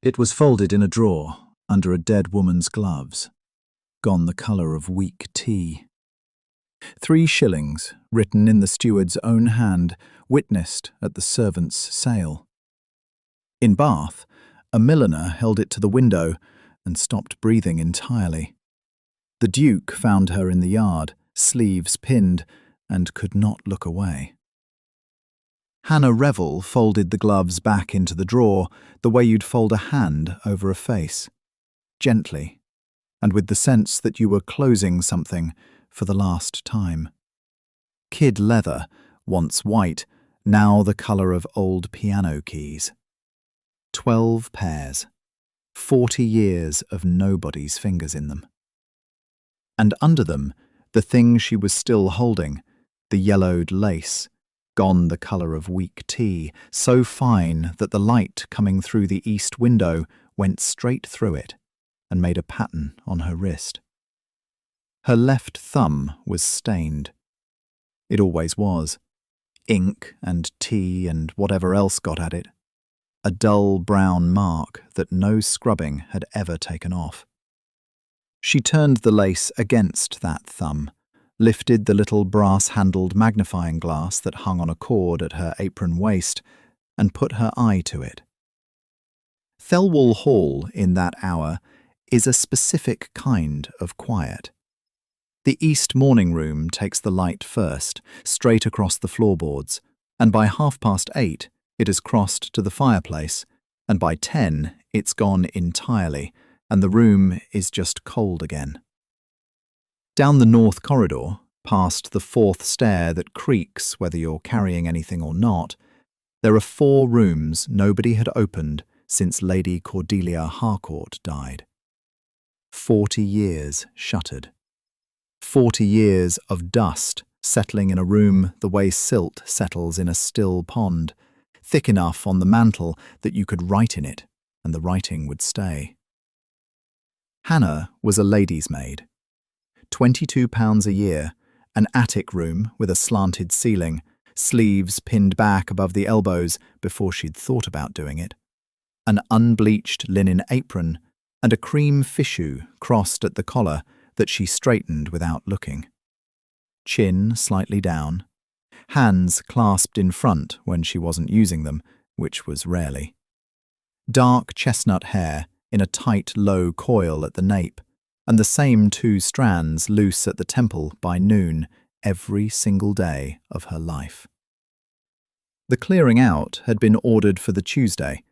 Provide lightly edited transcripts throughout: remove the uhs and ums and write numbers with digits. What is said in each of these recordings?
It was folded in a drawer, under a dead woman's gloves, gone the colour of weak tea. 3 shillings, written in the steward's own hand, witnessed at the servants' sale. In Bath, a milliner held it to the window and stopped breathing entirely. The Duke found her in the yard, sleeves pinned, and could not look away. Hannah Revel folded the gloves back into the drawer the way you'd fold a hand over a face, gently, and with the sense that you were closing something for the last time. Kid leather, once white, now the colour of old piano keys. 12 pairs, 40 years of nobody's fingers in them. And under them, the thing she was still holding, the yellowed lace, gone the colour of weak tea, so fine that the light coming through the east window went straight through it and made a pattern on her wrist. Her left thumb was stained. It always was. Ink and tea and whatever else got at it. A dull brown mark that no scrubbing had ever taken off. She turned the lace against that thumb, lifted the little brass-handled magnifying glass that hung on a cord at her apron waist, and put her eye to it. Thelwall Hall, in that hour, is a specific kind of quiet. The east morning room takes the light first, straight across the floorboards, and by 8:30 it has crossed to the fireplace, and by 10 it's gone entirely, and the room is just cold again. Down the north corridor, past the 4th stair that creaks whether you're carrying anything or not, there are 4 rooms nobody had opened since Lady Cordelia Harcourt died. 40 years shuttered. 40 years of dust settling in a room the way silt settles in a still pond, thick enough on the mantel that you could write in it, and the writing would stay. Hannah was a lady's maid. £22 a year, an attic room with a slanted ceiling, sleeves pinned back above the elbows before she'd thought about doing it, an unbleached linen apron, and a cream fichu crossed at the collar that she straightened without looking. Chin slightly down, hands clasped in front when she wasn't using them, which was rarely. Dark chestnut hair in a tight low coil at the nape, and the same 2 strands loose at the temple by noon every single day of her life. The clearing out had been ordered for the Tuesday,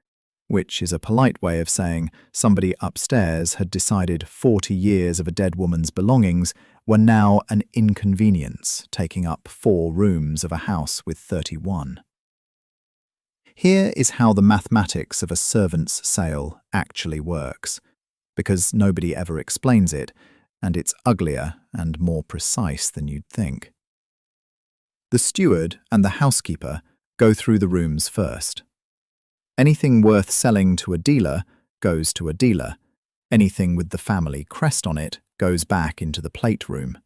which is a polite way of saying somebody upstairs had decided 40 years of a dead woman's belongings were now an inconvenience, taking up 4 rooms of a house with 31. Here is how the mathematics of a servant's sale actually works, because nobody ever explains it, and it's uglier and more precise than you'd think. The steward and the housekeeper go through the rooms first. Anything worth selling to a dealer goes to a dealer. Anything with the family crest on it goes back into the plate room.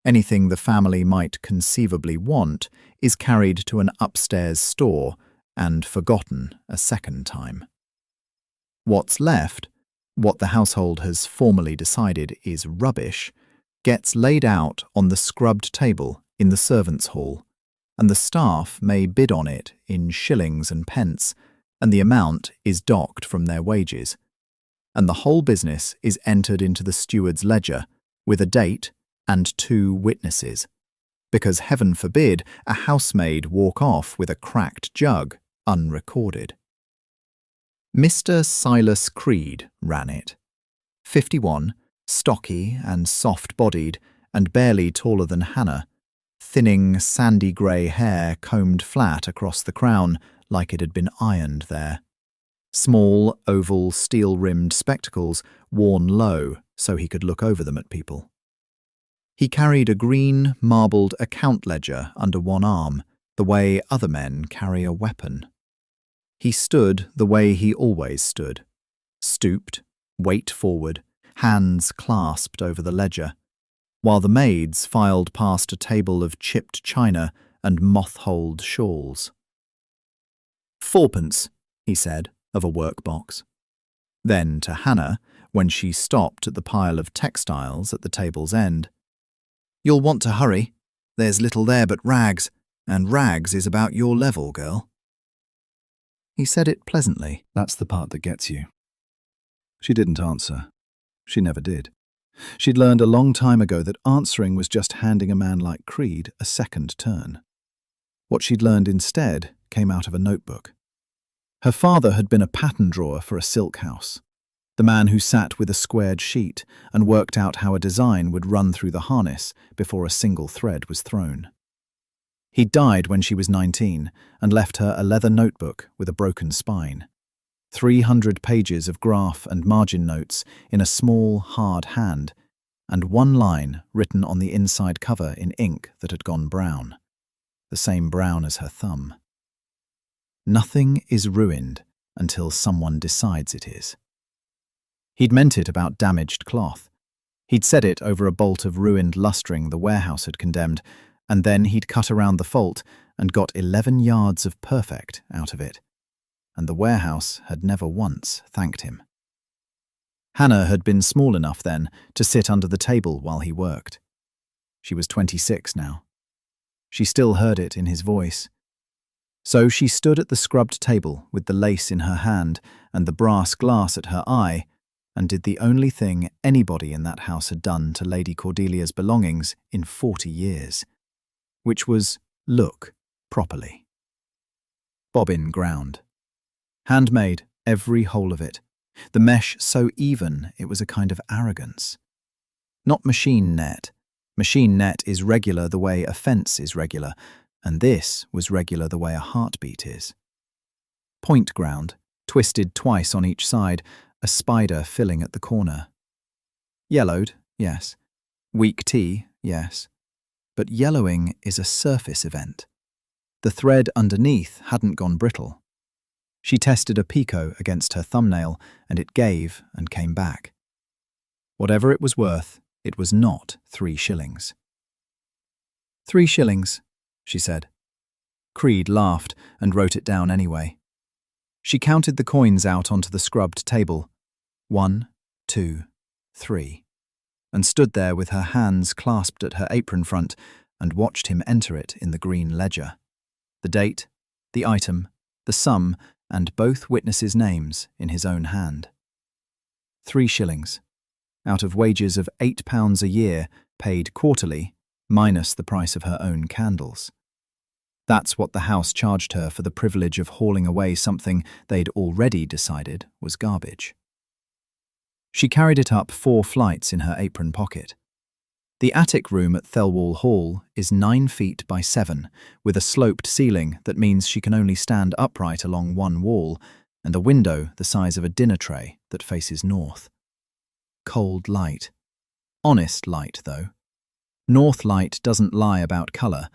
Anything the family might conceivably want is carried to an upstairs store and forgotten a second time. What's left, what the household has formally decided is rubbish, gets laid out on the scrubbed table in the servants' hall, and the staff may bid on it in shillings and pence, and the amount is docked from their wages, and the whole business is entered into the steward's ledger with a date and 2 witnesses, because heaven forbid a housemaid walk off with a cracked jug unrecorded. Mr. Silas Creed ran it. 51, stocky and soft-bodied, and barely taller than Hannah, thinning sandy grey hair combed flat across the crown like it had been ironed there. Small, oval, steel-rimmed spectacles worn low so he could look over them at people. He carried a green, marbled account ledger under one arm, the way other men carry a weapon. He stood the way he always stood, stooped, weight forward, hands clasped over the ledger, while the maids filed past a table of chipped china and moth-holed shawls. "4pence," he said, of a workbox. Then to Hannah, when she stopped at the pile of textiles at the table's end. "You'll want to hurry. There's little there but rags, and rags is about your level, girl." He said it pleasantly. That's the part that gets you. She didn't answer. She never did. She'd learned a long time ago that answering was just handing a man like Creed a second turn. What she'd learned instead came out of a notebook. Her father had been a pattern drawer for a silk house, the man who sat with a squared sheet and worked out how a design would run through the harness before a single thread was thrown. He died when she was 19 and left her a leather notebook with a broken spine. 300 pages of graph and margin notes in a small, hard hand, and one line written on the inside cover in ink that had gone brown, the same brown as her thumb. Nothing is ruined until someone decides it is. He'd meant it about damaged cloth. He'd said it over a bolt of ruined lustring the warehouse had condemned, and then he'd cut around the fault and got 11 yards of perfect out of it. And the warehouse had never once thanked him. Hannah had been small enough then to sit under the table while he worked. She was 26 now. She still heard it in his voice. So she stood at the scrubbed table with the lace in her hand and the brass glass at her eye, and did the only thing anybody in that house had done to Lady Cordelia's belongings in 40 years, which was look properly. Bobbin ground. Handmade, every hole of it. The mesh so even it was a kind of arrogance. Not machine net. Machine net is regular the way a fence is regular, and this was regular the way a heartbeat is. Point ground, twisted twice on each side, a spider filling at the corner. Yellowed, yes. Weak tea, yes. But yellowing is a surface event. The thread underneath hadn't gone brittle. She tested a picot against her thumbnail, and it gave and came back. Whatever it was worth, it was not 3 shillings. 3 shillings, she said. Creed laughed and wrote it down anyway. She counted the coins out onto the scrubbed table. 1, 2, 3, and stood there with her hands clasped at her apron front and watched him enter it in the green ledger. The date, the item, the sum, and both witnesses' names in his own hand. 3 shillings, out of wages of £8 a year, paid quarterly, minus the price of her own candles. That's what the house charged her for the privilege of hauling away something they'd already decided was garbage. She carried it up 4 flights in her apron pocket. The attic room at Thelwall Hall is 9 feet by 7, with a sloped ceiling that means she can only stand upright along one wall, and a window the size of a dinner tray that faces north. Cold light. Honest light, though. North light doesn't lie about colour,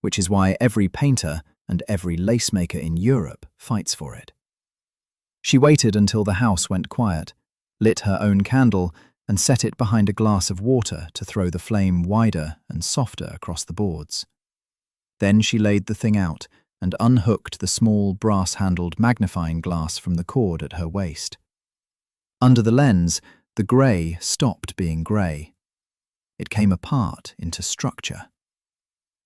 which is why every painter and every lacemaker in Europe fights for it. She waited until the house went quiet, lit her own candle, and set it behind a glass of water to throw the flame wider and softer across the boards. Then she laid the thing out and unhooked the small brass-handled magnifying glass from the cord at her waist. Under the lens, the grey stopped being grey. It came apart into structure.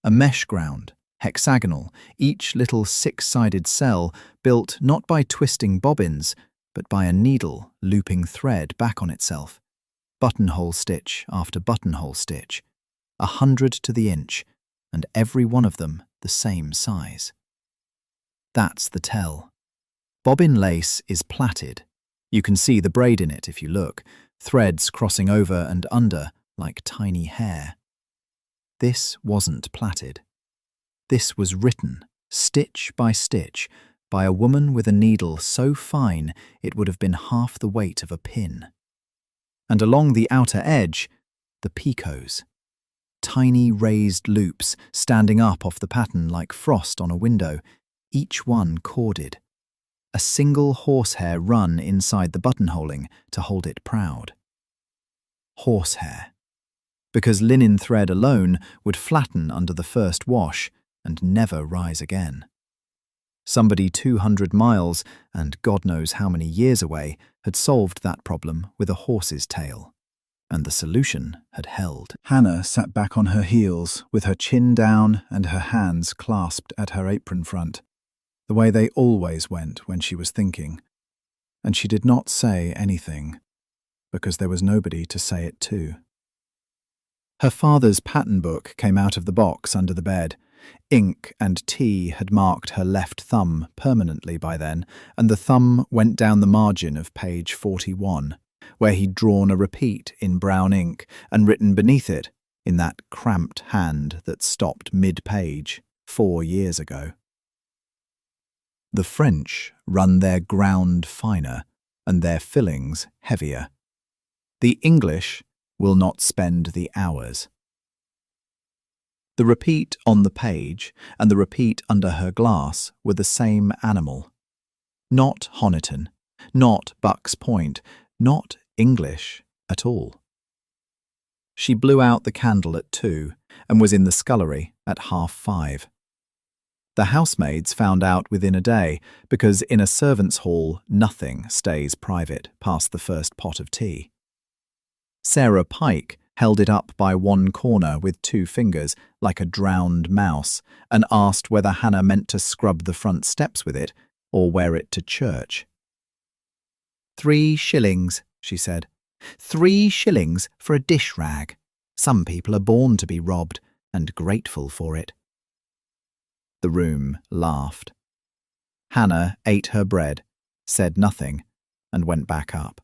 A mesh ground, hexagonal, each little 6-sided cell built not by twisting bobbins, but by a needle looping thread back on itself. Buttonhole stitch after buttonhole stitch, 100 to the inch, and every one of them the same size. That's the tell. Bobbin lace is plaited. You can see the braid in it if you look, threads crossing over and under like tiny hair. This wasn't plaited. This was written, stitch by stitch, by a woman with a needle so fine it would have been half the weight of a pin. And along the outer edge, the picots. Tiny raised loops standing up off the pattern like frost on a window, each one corded. A single horsehair run inside the buttonholing to hold it proud. Horsehair. Because linen thread alone would flatten under the first wash and never rise again. Somebody 200 miles, and God knows how many years away, had solved that problem with a horse's tail. And the solution had held. Hannah sat back on her heels, with her chin down and her hands clasped at her apron front, the way they always went when she was thinking. And she did not say anything, because there was nobody to say it to. Her father's pattern book came out of the box under the bed. Ink and tea had marked her left thumb permanently by then, and the thumb went down the margin of page 41, where he'd drawn a repeat in brown ink and written beneath it, in that cramped hand that stopped mid-page 4 years ago. The French run their ground finer and their fillings heavier. The English will not spend the hours. The repeat on the page and the repeat under her glass were the same animal. Not Honiton, not Buck's Point, not English at all. She blew out the candle at 2 and was in the scullery at 5:30. The housemaids found out within a day, because in a servants' hall nothing stays private past the first pot of tea. Sarah Pike held it up by one corner with 2 fingers, like a drowned mouse, and asked whether Hannah meant to scrub the front steps with it or wear it to church. 3 shillings, she said. 3 shillings for a dish rag. Some people are born to be robbed, and grateful for it. The room laughed. Hannah ate her bread, said nothing, and went back up.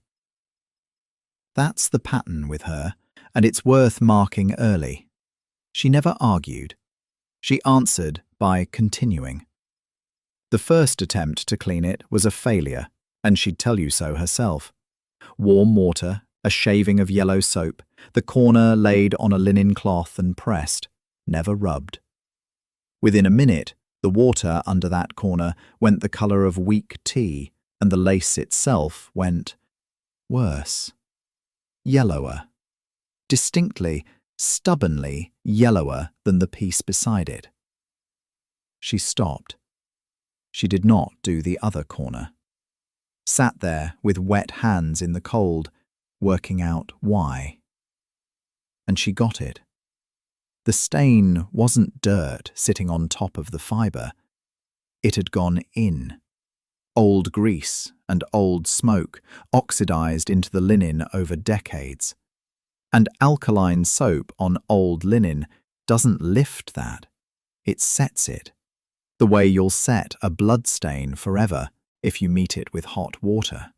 That's the pattern with her, and it's worth marking early. She never argued. She answered by continuing. The first attempt to clean it was a failure, and she'd tell you so herself. Warm water, a shaving of yellow soap, the corner laid on a linen cloth and pressed, never rubbed. Within a minute, the water under that corner went the colour of weak tea, and the lace itself went worse. Yellower. Distinctly, stubbornly yellower than the piece beside it. She stopped. She did not do the other corner. Sat there with wet hands in the cold, working out why. And she got it. The stain wasn't dirt sitting on top of the fibre. It had gone in. Old grease and old smoke oxidized into the linen over decades. And alkaline soap on old linen doesn't lift that. It sets it. The way you'll set a blood stain forever if you meet it with hot water.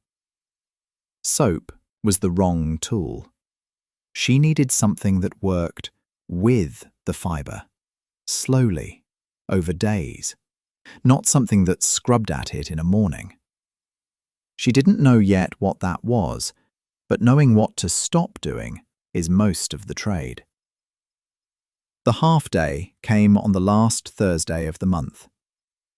Soap was the wrong tool. She needed something that worked with the fibre, slowly, over days, not something that scrubbed at it in a morning. She didn't know yet what that was, but knowing what to stop doing is most of the trade. The half-day came on the last Thursday of the month.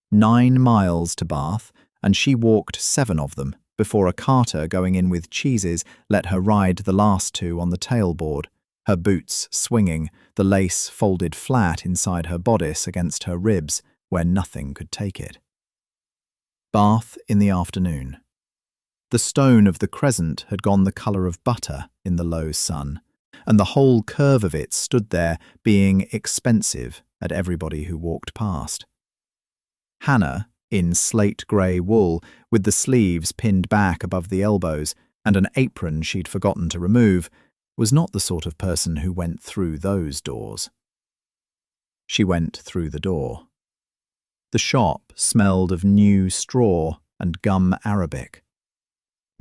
9 miles to Bath, and she walked 7 of them before a carter going in with cheeses let her ride the last 2 on the tailboard, her boots swinging, the lace folded flat inside her bodice against her ribs where nothing could take it. Bath in the afternoon. The stone of the crescent had gone the colour of butter in the low sun, and the whole curve of it stood there being expensive at everybody who walked past. Hannah, in slate-grey wool, with the sleeves pinned back above the elbows and an apron she'd forgotten to remove, was not the sort of person who went through those doors. She went through the door. The shop smelled of new straw and gum arabic.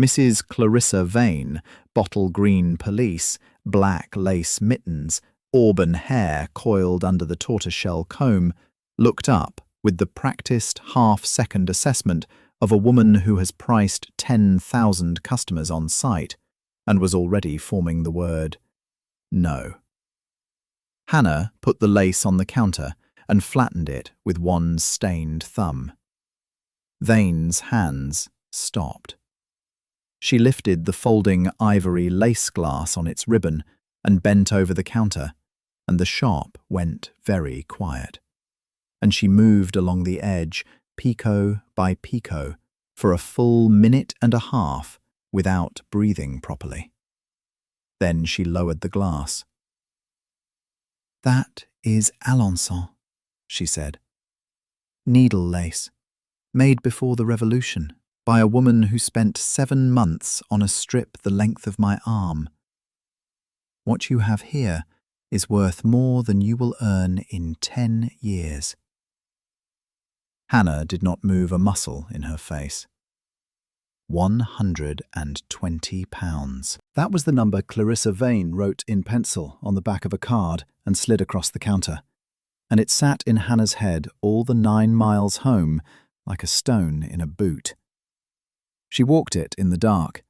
Mrs. Clarissa Vane, bottle-green pelisse, black lace mittens, auburn hair coiled under the tortoiseshell comb, looked up with the practised half-second assessment of a woman who has priced 10,000 customers on sight and was already forming the word no. Hannah put the lace on the counter and flattened it with one stained thumb. Vane's hands stopped. She lifted the folding ivory lace glass on its ribbon and bent over the counter, and the shop went very quiet. And she moved along the edge, pico by pico, for a full minute and a half without breathing properly. Then she lowered the glass. "That is Alençon," she said. "Needle lace, made before the Revolution by a woman who spent 7 months on a strip the length of my arm. What you have here is worth more than you will earn in 10 years. Hannah did not move a muscle in her face. £120. That was the number Clarissa Vane wrote in pencil on the back of a card and slid across the counter, and it sat in Hannah's head all the 9 miles home like a stone in a boot. She walked it in the dark.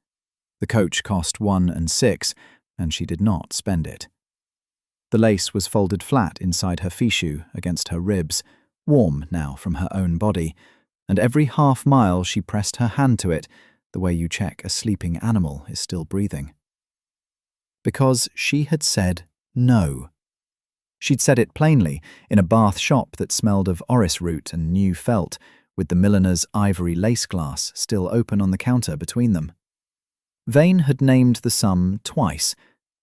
The coach cost 1 and 6, and she did not spend it. The lace was folded flat inside her fichu against her ribs, warm now from her own body, and every half-mile she pressed her hand to it, the way you check a sleeping animal is still breathing. Because she had said no. She'd said it plainly in a Bath shop that smelled of orris root and new felt, with the milliner's ivory lace glass still open on the counter between them. Vane had named the sum twice,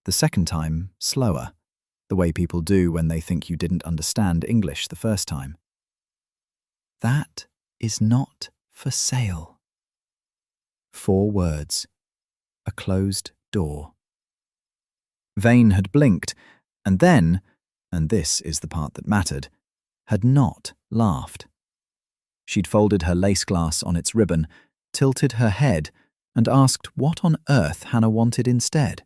the second time slower, the way people do when they think you didn't understand English the first time. "That is not for sale." 4 words. A closed door. Vane had blinked, and then, and this is the part that mattered, had not laughed. She'd folded her lace glass on its ribbon, tilted her head, and asked what on earth Hannah wanted instead.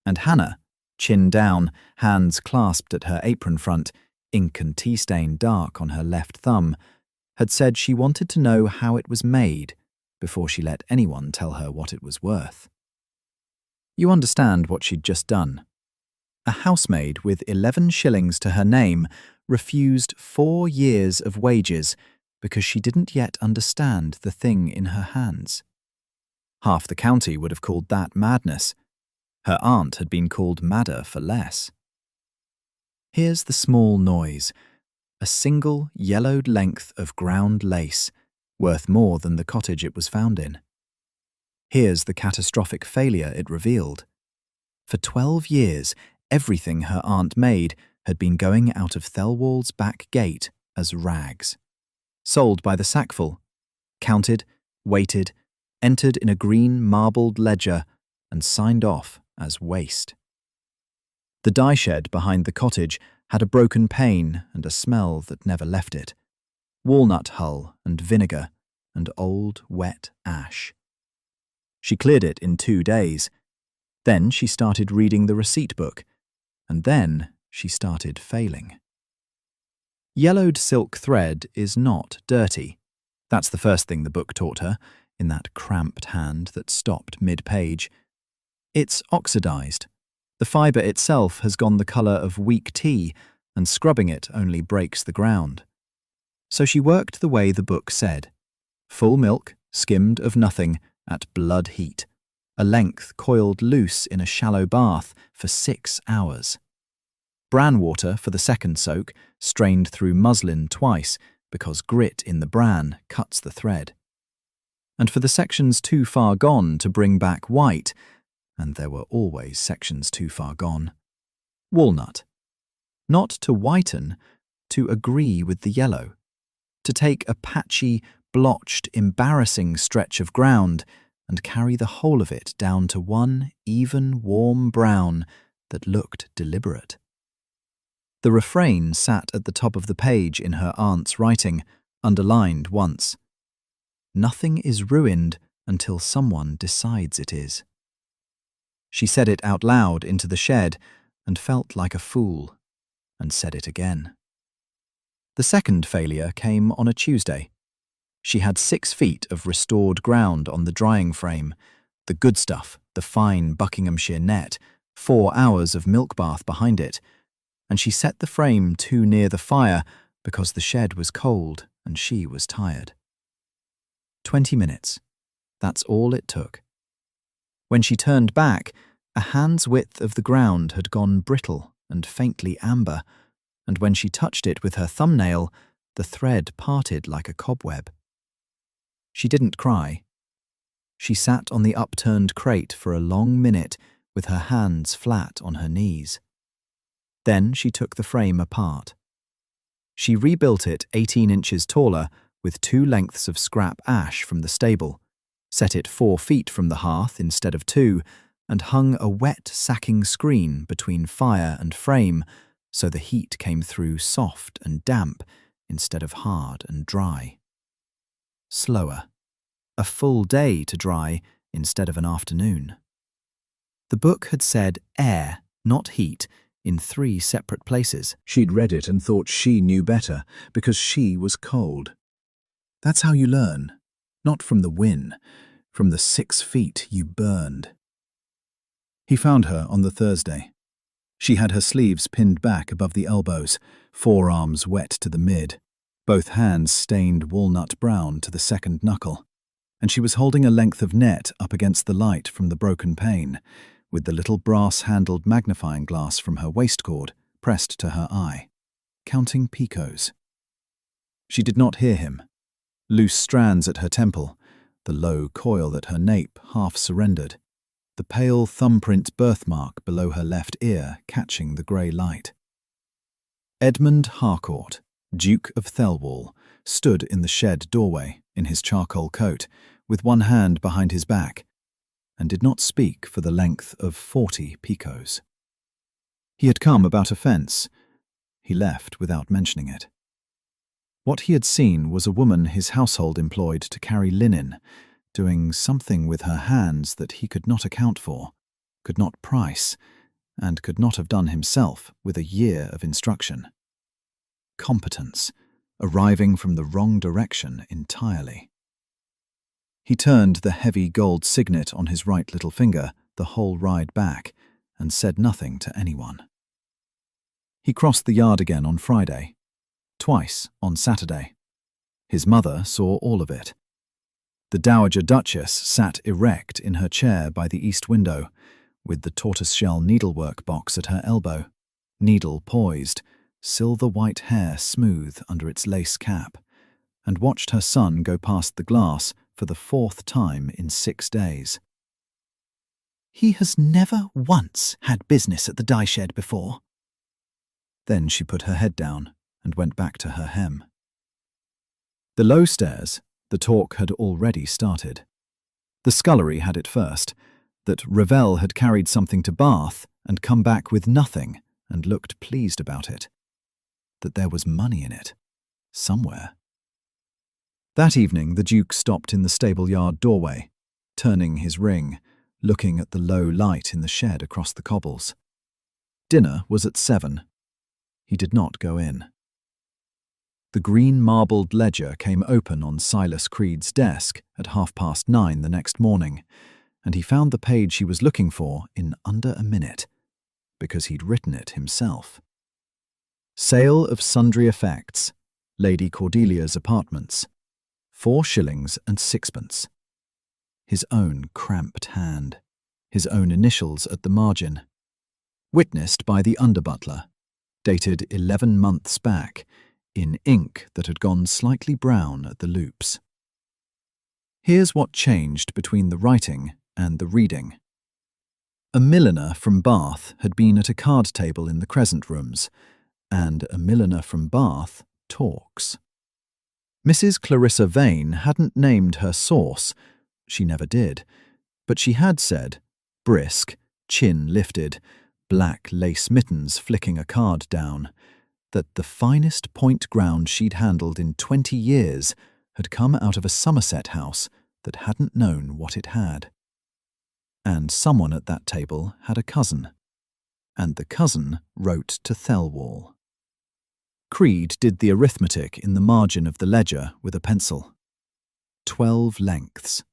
And Hannah, chin down, hands clasped at her apron front, ink and tea stain dark on her left thumb, had said she wanted to know how it was made before she let anyone tell her what it was worth. You understand what she'd just done. A housemaid with 11 shillings to her name refused 4 years of wages because she didn't yet understand the thing in her hands. Half the county would have called that madness. Her aunt had been called madder for less. Here's the small noise. A single yellowed length of ground lace, worth more than the cottage it was found in. Here's the catastrophic failure it revealed. For 12 years, everything her aunt made had been going out of Thelwall's back gate as rags. Sold by the sackful, counted, weighted, entered in a green marbled ledger, and signed off as waste. The dye shed behind the cottage had a broken pane and a smell that never left it. Walnut hull and vinegar and old wet ash. She cleared it in 2 days. Then she started reading the receipt book, and then she started failing. Yellowed silk thread is not dirty. That's the first thing the book taught her, in that cramped hand that stopped mid-page. It's oxidized. The fibre itself has gone the colour of weak tea, and scrubbing it only breaks the ground. So she worked the way the book said. Full milk, skimmed of nothing, at blood heat. A length coiled loose in a shallow bath for 6 hours. Bran water for the second soak, strained through muslin twice, because grit in the bran cuts the thread. And for the sections too far gone to bring back white, and there were always sections too far gone, walnut. Not to whiten, to agree with the yellow. To take a patchy, blotched, embarrassing stretch of ground and carry the whole of it down to one even, warm brown that looked deliberate. The refrain sat at the top of the page in her aunt's writing, underlined once. Nothing is ruined until someone decides it is. She said it out loud into the shed and felt like a fool, and said it again. The second failure came on a Tuesday. She had 6 feet of restored ground on the drying frame, the good stuff, the fine Buckinghamshire net, 4 hours of milk bath behind it, and she set the frame too near the fire because the shed was cold and she was tired. 20 minutes. That's all it took. When she turned back, a hand's width of the ground had gone brittle and faintly amber, and when she touched it with her thumbnail, the thread parted like a cobweb. She didn't cry. She sat on the upturned crate for a long minute with her hands flat on her knees. Then she took the frame apart. She rebuilt it 18 inches taller with 2 lengths of scrap ash from the stable, set it 4 feet from the hearth instead of 2, and hung a wet sacking screen between fire and frame so the heat came through soft and damp instead of hard and dry. Slower. A full day to dry instead of an afternoon. The book had said air, not heat, in 3 separate places. She'd read it and thought she knew better because she was cold. That's how you learn. Not from the win, from the 6 feet you burned. He found her on the Thursday. She had her sleeves pinned back above the elbows, forearms wet to the mid, both hands stained walnut brown to the second knuckle, and she was holding a length of net up against the light from the broken pane, with the little brass-handled magnifying glass from her waistcord pressed to her eye, counting picots. She did not hear him. Loose strands at her temple, the low coil at her nape half surrendered, the pale thumbprint birthmark below her left ear catching the grey light. Edmund Harcourt, Duke of Thelwall, stood in the shed doorway in his charcoal coat, with one hand behind his back, and did not speak for the length of 40 picots. He had come about a fence. He left without mentioning it. What he had seen was a woman his household employed to carry linen, doing something with her hands that he could not account for, could not price, and could not have done himself with a year of instruction. Competence, arriving from the wrong direction entirely. He turned the heavy gold signet on his right little finger the whole ride back and said nothing to anyone. He crossed the yard again on Friday, twice on Saturday. His mother saw all of it. The Dowager Duchess sat erect in her chair by the east window, with the tortoiseshell needlework box at her elbow, needle poised, silver white hair smooth under its lace cap, and watched her son go past the glass for the 4th time in 6 days. "He has never once had business at the dye shed before." Then she put her head down and went back to her hem. The low stairs, the talk had already started. The scullery had it first, that Ravel had carried something to Bath and come back with nothing and looked pleased about it. That there was money in it, somewhere. That evening the Duke stopped in the stable-yard doorway, turning his ring, looking at the low light in the shed across the cobbles. Dinner was at 7. He did not go in. The green marbled ledger came open on Silas Creed's desk at 9:30 the next morning, and he found the page he was looking for in under a minute, because he'd written it himself. Sale of sundry effects, Lady Cordelia's apartments, 4 shillings and 6pence. His own cramped hand, his own initials at the margin. Witnessed by the under-butler, dated 11 months back, in ink that had gone slightly brown at the loops. Here's what changed between the writing and the reading. A milliner from Bath had been at a card table in the Crescent Rooms, and a milliner from Bath talks. Mrs. Clarissa Vane hadn't named her source, she never did, but she had said, brisk, chin lifted, black lace mittens flicking a card down, that the finest point ground she'd handled in 20 years had come out of a Somerset house that hadn't known what it had. And someone at that table had a cousin, and the cousin wrote to Thelwall. Creed did the arithmetic in the margin of the ledger with a pencil. 12 lengths.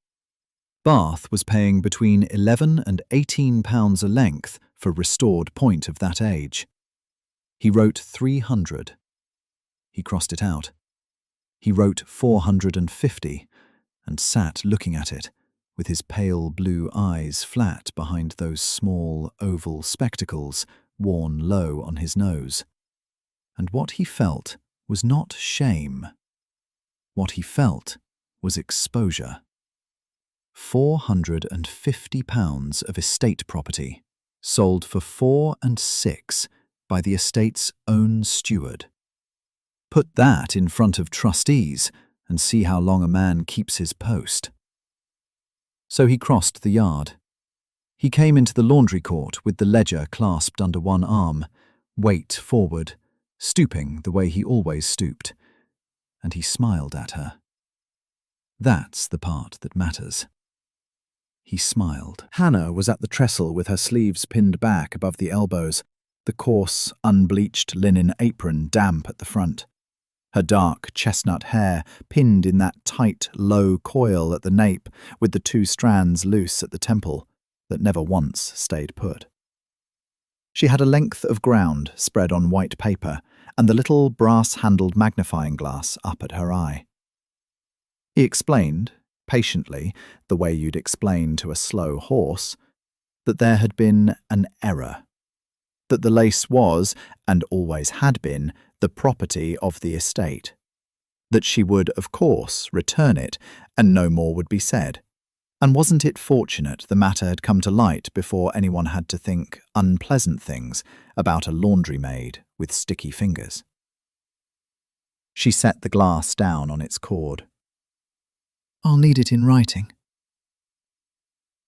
Bath was paying between £11 and £18 a length for restored point of that age. He wrote 300. He crossed it out. He wrote 450 and sat looking at it, with his pale blue eyes flat behind those small oval spectacles worn low on his nose. And what he felt was not shame. What he felt was exposure. £450 of estate property, sold for 4 and 6 by the estate's own steward. Put that in front of trustees and see how long a man keeps his post. So he crossed the yard. He came into the laundry court with the ledger clasped under one arm, weight forward, stooping the way he always stooped, and he smiled at her. That's the part that matters. He smiled. Hannah was at the trestle with her sleeves pinned back above the elbows, the coarse, unbleached linen apron damp at the front. Her dark chestnut hair pinned in that tight, low coil at the nape with the 2 strands loose at the temple that never once stayed put. She had a length of ground spread on white paper and the little brass-handled magnifying glass up at her eye. He explained, patiently, the way you'd explain to a slow horse, that there had been an error, that the lace was, and always had been, the property of the estate, that she would, of course, return it, and no more would be said. And wasn't it fortunate the matter had come to light before anyone had to think unpleasant things about a laundry maid with sticky fingers? She set the glass down on its cord. I'll need it in writing.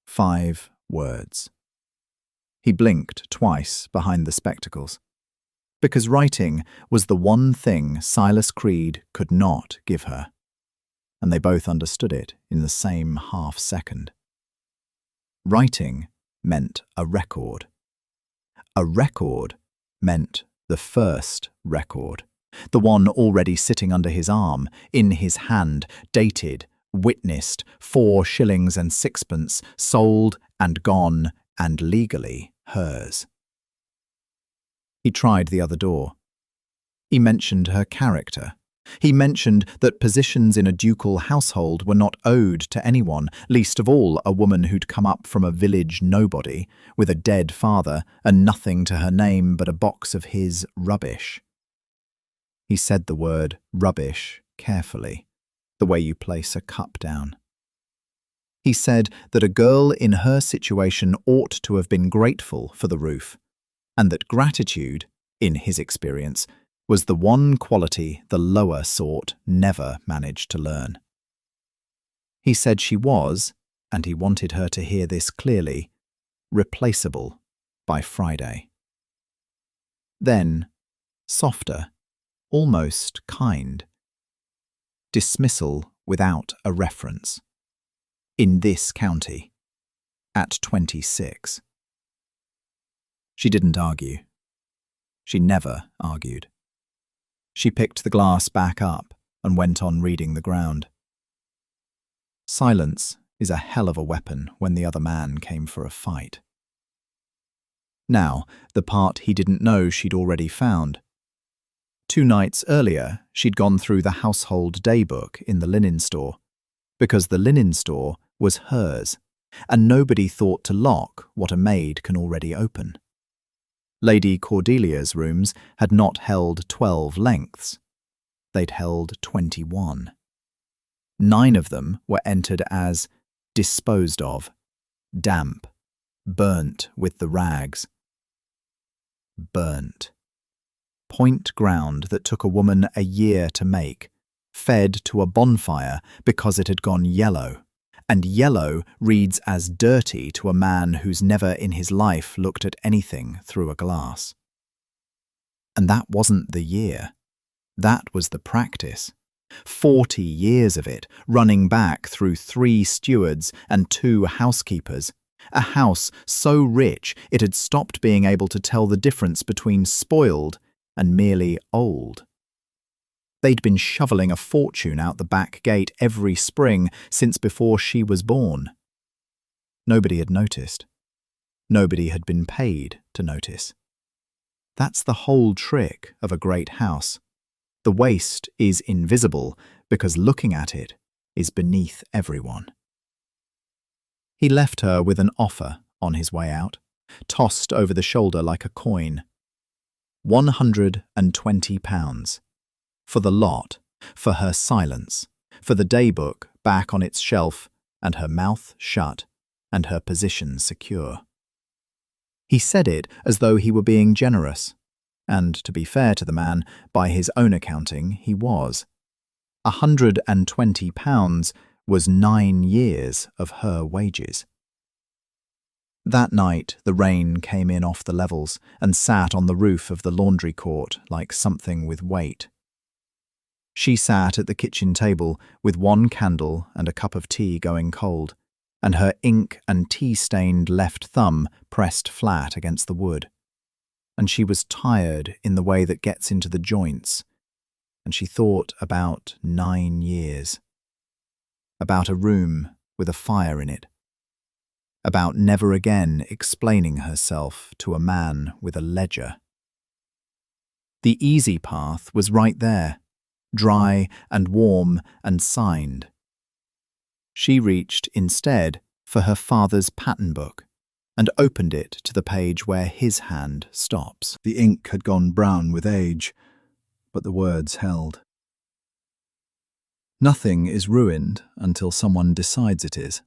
5 words. He blinked twice behind the spectacles, because writing was the one thing Silas Creed could not give her, and they both understood it in the same half-second. Writing meant a record. A record meant the first record, the one already sitting under his arm, in his hand, dated, witnessed, 4 shillings and 6pence, sold and gone and legally hers. He tried the other door. He mentioned her character. He mentioned that positions in a ducal household were not owed to anyone, least of all a woman who'd come up from a village nobody, with a dead father and nothing to her name but a box of his rubbish. He said the word rubbish carefully, the way you place a cup down. He said that a girl in her situation ought to have been grateful for the roof, and that gratitude, in his experience, was the one quality the lower sort never managed to learn. He said she was, and he wanted her to hear this clearly, replaceable by Friday. Then, softer, almost kind, dismissal without a reference. In this county, at 26. She didn't argue. She never argued. She picked the glass back up and went on reading the ground. Silence is a hell of a weapon when the other man came for a fight. Now, the part he didn't know she'd already found. 2 nights earlier, she'd gone through the household daybook in the linen store, because the linen store was hers, and nobody thought to lock what a maid can already open. Lady Cordelia's rooms had not held 12 lengths. They'd held 21. 9 of them were entered as disposed of, damp, burnt with the rags. Burnt. Point ground that took a woman a year to make, fed to a bonfire because it had gone yellow, and yellow reads as dirty to a man who's never in his life looked at anything through a glass. And that wasn't the year. That was the practice. 40 years of it, running back through 3 stewards and 2 housekeepers, a house so rich it had stopped being able to tell the difference between spoiled and merely old. They'd been shoveling a fortune out the back gate every spring since before she was born. Nobody had noticed. Nobody had been paid to notice. That's the whole trick of a great house. The waste is invisible because looking at it is beneath everyone. He left her with an offer on his way out, tossed over the shoulder like a coin. £120. For the lot, for her silence, for the daybook back on its shelf and her mouth shut and her position secure. He said it as though he were being generous, and to be fair to the man, by his own accounting, he was. £120 was 9 years of her wages. That night, the rain came in off the levels and sat on the roof of the laundry court like something with weight. She sat at the kitchen table with one candle and a cup of tea going cold, and her ink and tea-stained left thumb pressed flat against the wood. And she was tired in the way that gets into the joints, and she thought about 9 years. About a room with a fire in it. About never again explaining herself to a man with a ledger. The easy path was right there, dry and warm and signed. She reached, instead, for her father's pattern book and opened it to the page where his hand stops. The ink had gone brown with age, but the words held. Nothing is ruined until someone decides it is.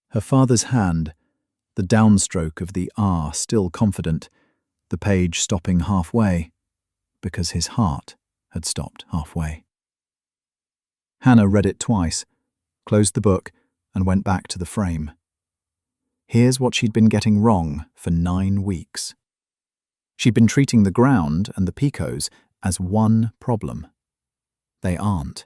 Her father's hand, the downstroke of the R still confident, the page stopping halfway, because his heart had stopped halfway. Hannah read it twice, closed the book, and went back to the frame. Here's what she'd been getting wrong for 9 weeks. She'd been treating the ground and the picots as one problem. They aren't.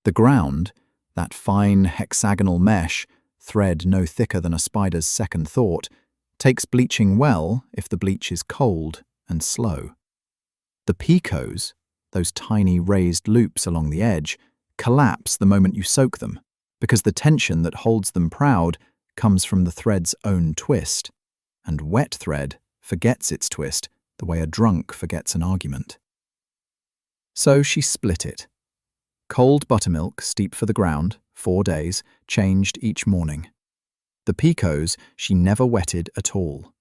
The ground, that fine hexagonal mesh, thread no thicker than a spider's second thought, takes bleaching well if the bleach is cold and slow. The picots, those tiny raised loops along the edge, collapse the moment you soak them, because the tension that holds them proud comes from the thread's own twist, and wet thread forgets its twist the way a drunk forgets an argument. So she split it. Cold buttermilk steep for the ground, 4 days, changed each morning. The picots she never wetted at all.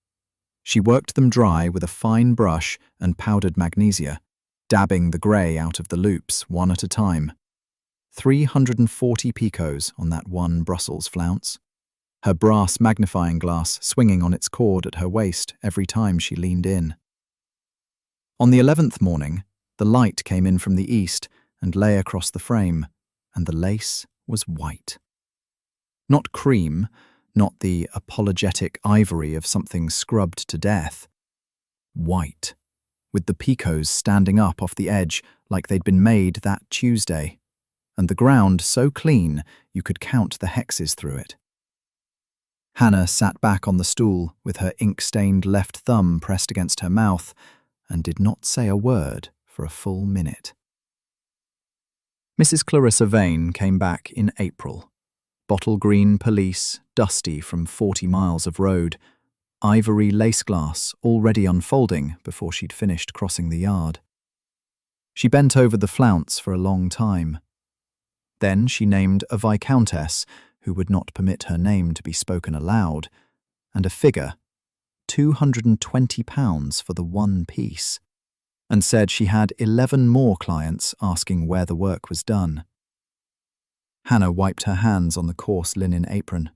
She worked them dry with a fine brush and powdered magnesia, dabbing the grey out of the loops one at a time. 340 picots on that one Brussels flounce, her brass magnifying glass swinging on its cord at her waist every time she leaned in. On the 11th morning, the light came in from the east and lay across the frame, and the lace was white. Not cream, not the apologetic ivory of something scrubbed to death. White, with the picots standing up off the edge like they'd been made that Tuesday, and the ground so clean you could count the hexes through it. Hannah sat back on the stool with her ink-stained left thumb pressed against her mouth and did not say a word for a full minute. Mrs. Clarissa Vane came back in April. Bottle-green pelisse, dusty from 40 miles of road, ivory lace glass already unfolding before she'd finished crossing the yard. She bent over the flounce for a long time. Then she named a viscountess who would not permit her name to be spoken aloud, and a figure, £220 for the one piece, and said she had 11 more clients asking where the work was done. Hannah wiped her hands on the coarse linen apron.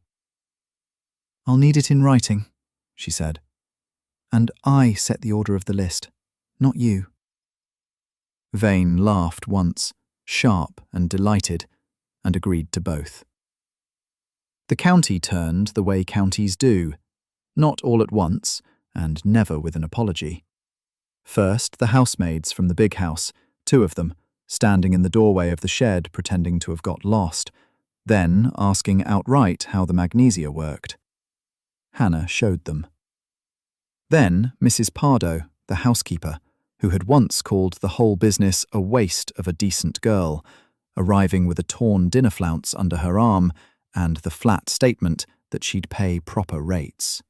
"I'll need it in writing," she said. "And I set the order of the list, not you." Vane laughed once, sharp and delighted, and agreed to both. The county turned the way counties do, not all at once, and never with an apology. First, the housemaids from the big house, 2 of them, standing in the doorway of the shed pretending to have got lost, then asking outright how the magnesia worked. Hannah showed them. Then Mrs. Pardo, the housekeeper, who had once called the whole business a waste of a decent girl, arriving with a torn dinner flounce under her arm and the flat statement that she'd pay proper rates.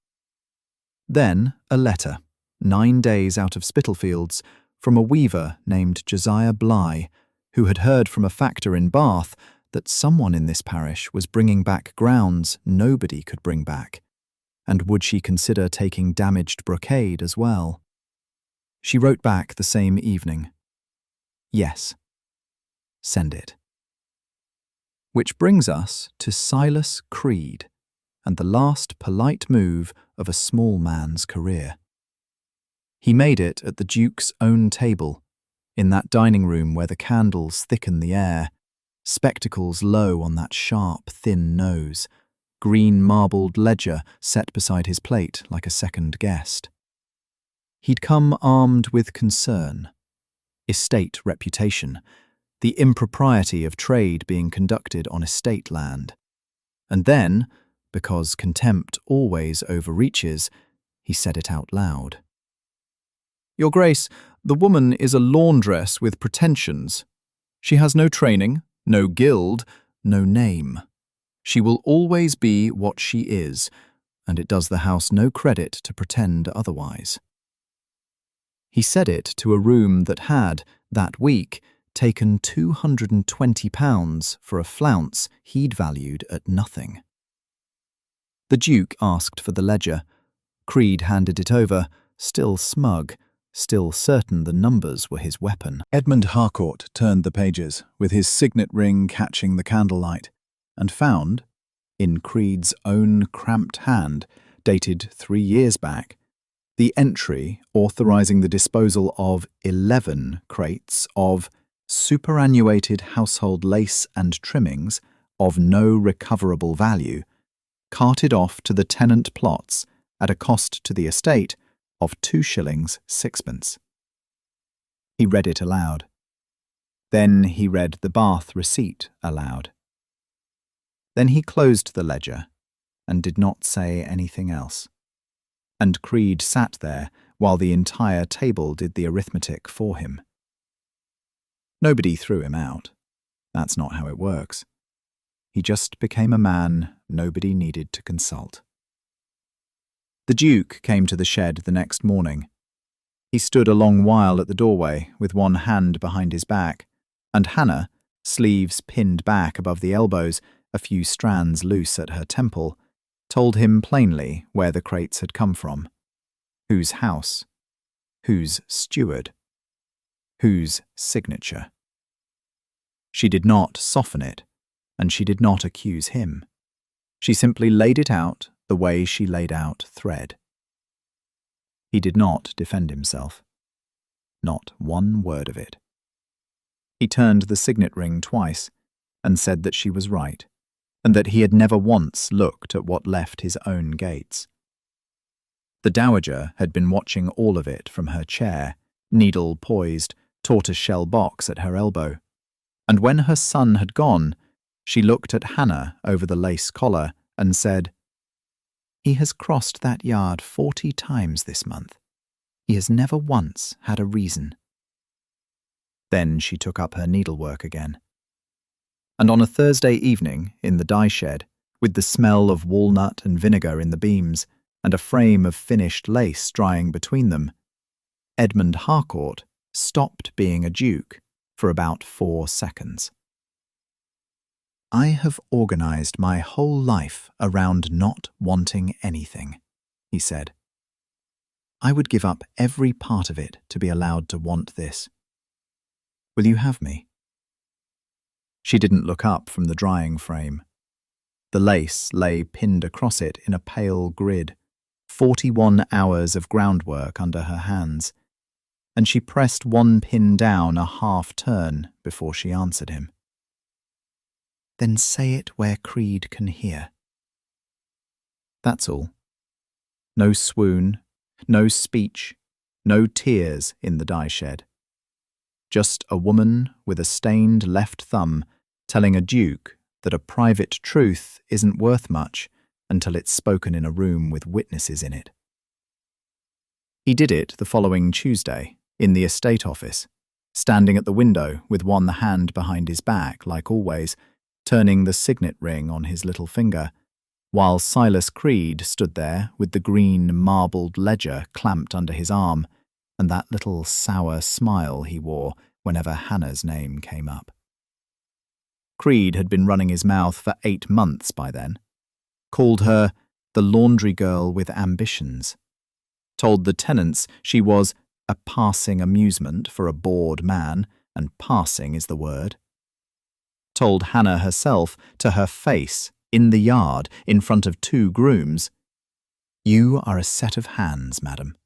Then a letter, 9 days out of Spitalfields, from a weaver named Josiah Bligh, who had heard from a factor in Bath that someone in this parish was bringing back grounds nobody could bring back, and would she consider taking damaged brocade as well? She wrote back the same evening, Yes. Send it. Which brings us to Silas Creed and the last polite move of a small man's career. He made it at the Duke's own table, in that dining room where the candles thicken the air, spectacles low on that sharp, thin nose, green marbled ledger set beside his plate like a second guest. He'd come armed with concern, estate reputation, the impropriety of trade being conducted on estate land. And then, because contempt always overreaches, he said it out loud. "Your Grace, the woman is a laundress with pretensions. She has no training, no guild, no name. She will always be what she is, and it does the house no credit to pretend otherwise." He said it to a room that had, that week, taken £220 for a flounce he'd valued at nothing. The Duke asked for the ledger. Creed handed it over, still smug, still certain the numbers were his weapon. Edmund Harcourt turned the pages, with his signet ring catching the candlelight, and found, in Creed's own cramped hand, dated 3 years back, the entry authorizing the disposal of 11 crates of superannuated household lace and trimmings of no recoverable value, carted off to the tenant plots at a cost to the estate of 2 shillings 6pence. He read it aloud. Then he read the Bath receipt aloud. Then he closed the ledger and did not say anything else. And Creed sat there while the entire table did the arithmetic for him. Nobody threw him out. That's not how it works. He just became a man nobody needed to consult. The Duke came to the shed the next morning. He stood a long while at the doorway with one hand behind his back, and Hannah, sleeves pinned back above the elbows, a few strands loose at her temple, told him plainly where the crates had come from, whose house, whose steward, whose signature. She did not soften it, and she did not accuse him. She simply laid it out the way she laid out thread. He did not defend himself. Not one word of it. He turned the signet ring twice and said that she was right, and that he had never once looked at what left his own gates. The Dowager had been watching all of it from her chair, needle poised, tortoise-shell box at her elbow, and when her son had gone, she looked at Hannah over the lace collar and said, "He has crossed that yard 40 times this month. He has never once had a reason." Then she took up her needlework again. And on a Thursday evening, in the dye shed, with the smell of walnut and vinegar in the beams, and a frame of finished lace drying between them, Edmund Harcourt stopped being a duke for about 4 seconds. "I have organized my whole life around not wanting anything," he said. "I would give up every part of it to be allowed to want this. Will you have me?" She didn't look up from the drying frame. The lace lay pinned across it in a pale grid, 41 hours of groundwork under her hands, and she pressed one pin down a half turn before she answered him. "Then say it where Creed can hear." That's all. No swoon, no speech, no tears in the dye shed. Just a woman with a stained left thumb telling a duke that a private truth isn't worth much until it's spoken in a room with witnesses in it. He did it the following Tuesday, in the estate office, standing at the window with one hand behind his back, like always, turning the signet ring on his little finger, while Silas Creed stood there with the green marbled ledger clamped under his arm, and that little sour smile he wore whenever Hannah's name came up. Creed had been running his mouth for 8 months by then, called her the laundry girl with ambitions, told the tenants she was a passing amusement for a bored man, and passing is the word. Told Hannah herself to her face, in the yard, in front of 2 grooms, "You are a set of hands, madam.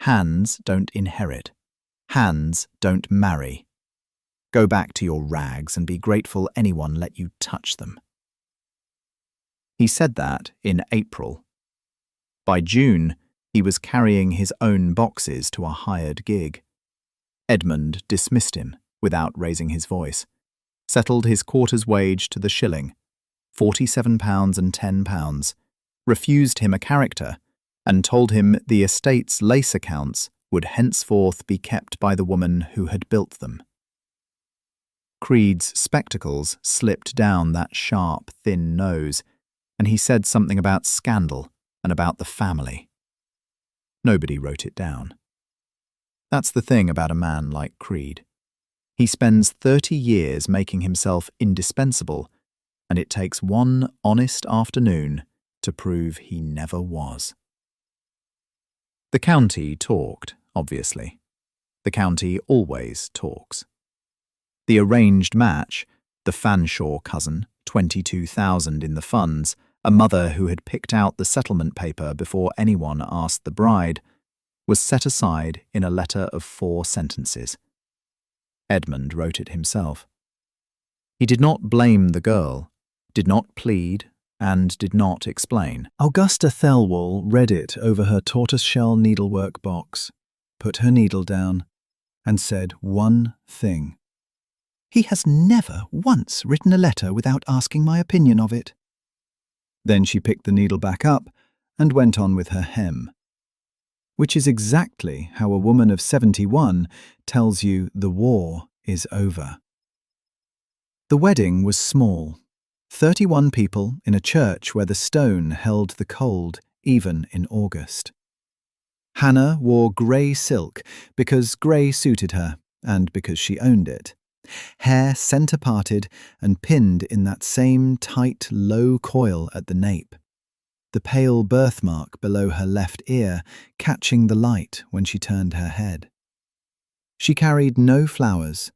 Hands don't inherit. Hands don't marry. Go back to your rags and be grateful anyone let you touch them." He said that in April. By June, he was carrying his own boxes to a hired gig. Edmund dismissed him without raising his voice, settled his quarter's wage to the shilling, £47 and £10, refused him a character, and told him the estate's lace accounts would henceforth be kept by the woman who had built them. Creed's spectacles slipped down that sharp, thin nose, and he said something about scandal and about the family. Nobody wrote it down. That's the thing about a man like Creed. He spends 30 years making himself indispensable, and it takes one honest afternoon to prove he never was. The county talked, obviously. The county always talks. The arranged match, the Fanshawe cousin, 22,000 in the funds, a mother who had picked out the settlement paper before anyone asked the bride, was set aside in a letter of 4 sentences. Edmund wrote it himself. He did not blame the girl, did not plead, and did not explain. Augusta Thelwall read it over her tortoiseshell needlework box, put her needle down, and said one thing. "He has never once written a letter without asking my opinion of it." Then she picked the needle back up and went on with her hem. Which is exactly how a woman of 71 tells you the war is over. The wedding was small. 31 people in a church where the stone held the cold even in August. Hannah wore grey silk because grey suited her and because she owned it. Hair centre-parted and pinned in that same tight, low coil at the nape. The pale birthmark below her left ear catching the light when she turned her head. She carried no flowers.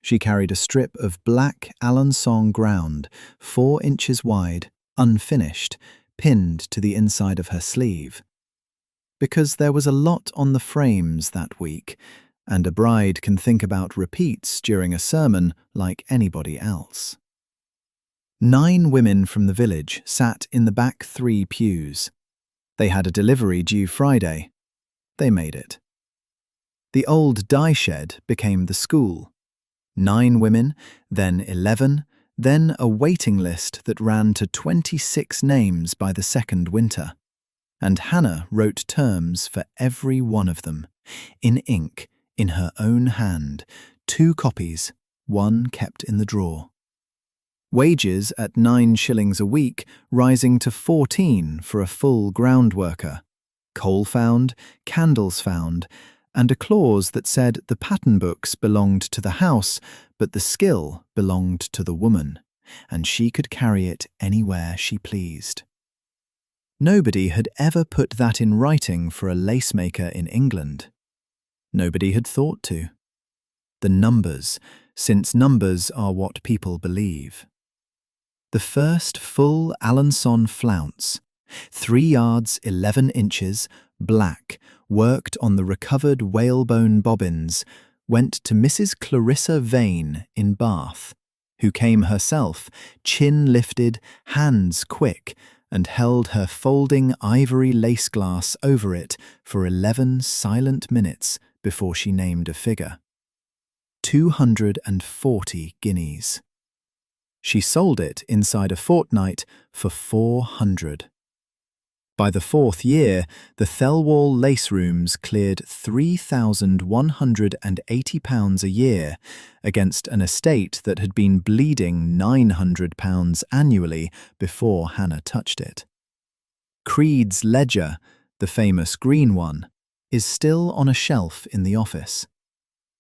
She carried a strip of black Alençon ground, 4 inches wide, unfinished, pinned to the inside of her sleeve. Because there was a lot on the frames that week, and a bride can think about repeats during a sermon like anybody else. 9 women from the village sat in the back 3 pews. They had a delivery due Friday. They made it. The old dye shed became the school. 9 women, then 11, then a waiting list that ran to 26 names by the second winter. And Hannah wrote terms for every one of them, in ink, in her own hand, 2 copies, 1 kept in the drawer. Wages at 9 shillings a week, rising to 14 for a full ground worker. Coal found, candles found, and a clause that said the pattern books belonged to the house, but the skill belonged to the woman, and she could carry it anywhere she pleased. Nobody had ever put that in writing for a lacemaker in England. Nobody had thought to. The numbers, since numbers are what people believe. The first full Alençon flounce, 3 yards 11 inches, black, worked on the recovered whalebone bobbins, went to Mrs. Clarissa Vane in Bath, who came herself, chin lifted, hands quick, and held her folding ivory lace glass over it for 11 silent minutes before she named a figure. 240 guineas. She sold it inside a fortnight for 400. By the 4th year, the Thelwall lace rooms cleared £3,180 a year against an estate that had been bleeding £900 annually before Hannah touched it. Creed's ledger, the famous green one, is still on a shelf in the office.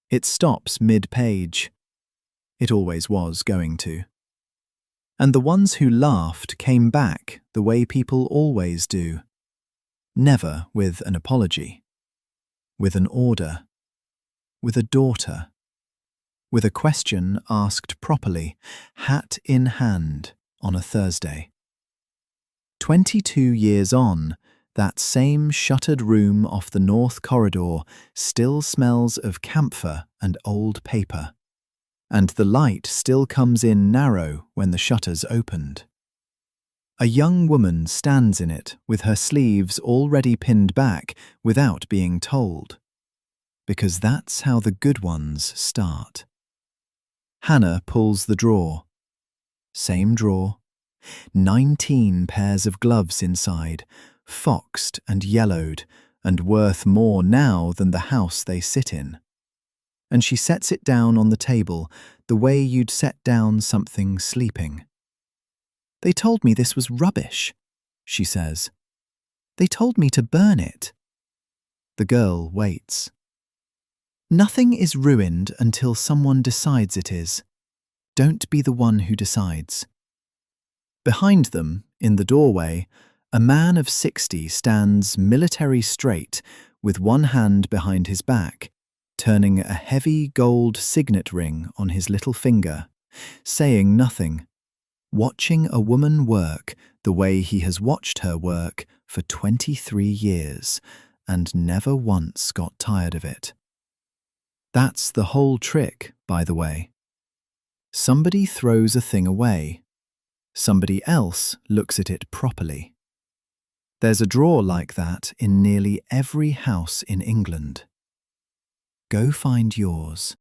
It stops mid-page. It always was going to. And the ones who laughed came back the way people always do. Never with an apology. With an order. With a daughter. with a question asked properly, hat in hand, on a Thursday. 22 years on, that same shuttered room off the north corridor still smells of camphor and old paper, and the light still comes in narrow when the shutters opened. A young woman stands in it with her sleeves already pinned back without being told, because that's how the good ones start. Hannah pulls the drawer. Same drawer. 19 pairs of gloves inside, foxed and yellowed, and worth more now than the house they sit in. And she sets it down on the table the way you'd set down something sleeping. "They told me this was rubbish," she says. "They told me to burn it." The girl waits. Nothing is ruined until someone decides it is. Don't be the one who decides. Behind them, in the doorway, a man of 60 stands military straight with one hand behind his back, turning a heavy gold signet ring on his little finger, saying nothing, watching a woman work the way he has watched her work for 23 years and never once got tired of it. That's the whole trick, by the way. Somebody throws a thing away. Somebody else looks at it properly. There's a drawer like that in nearly every house in England. Go find yours.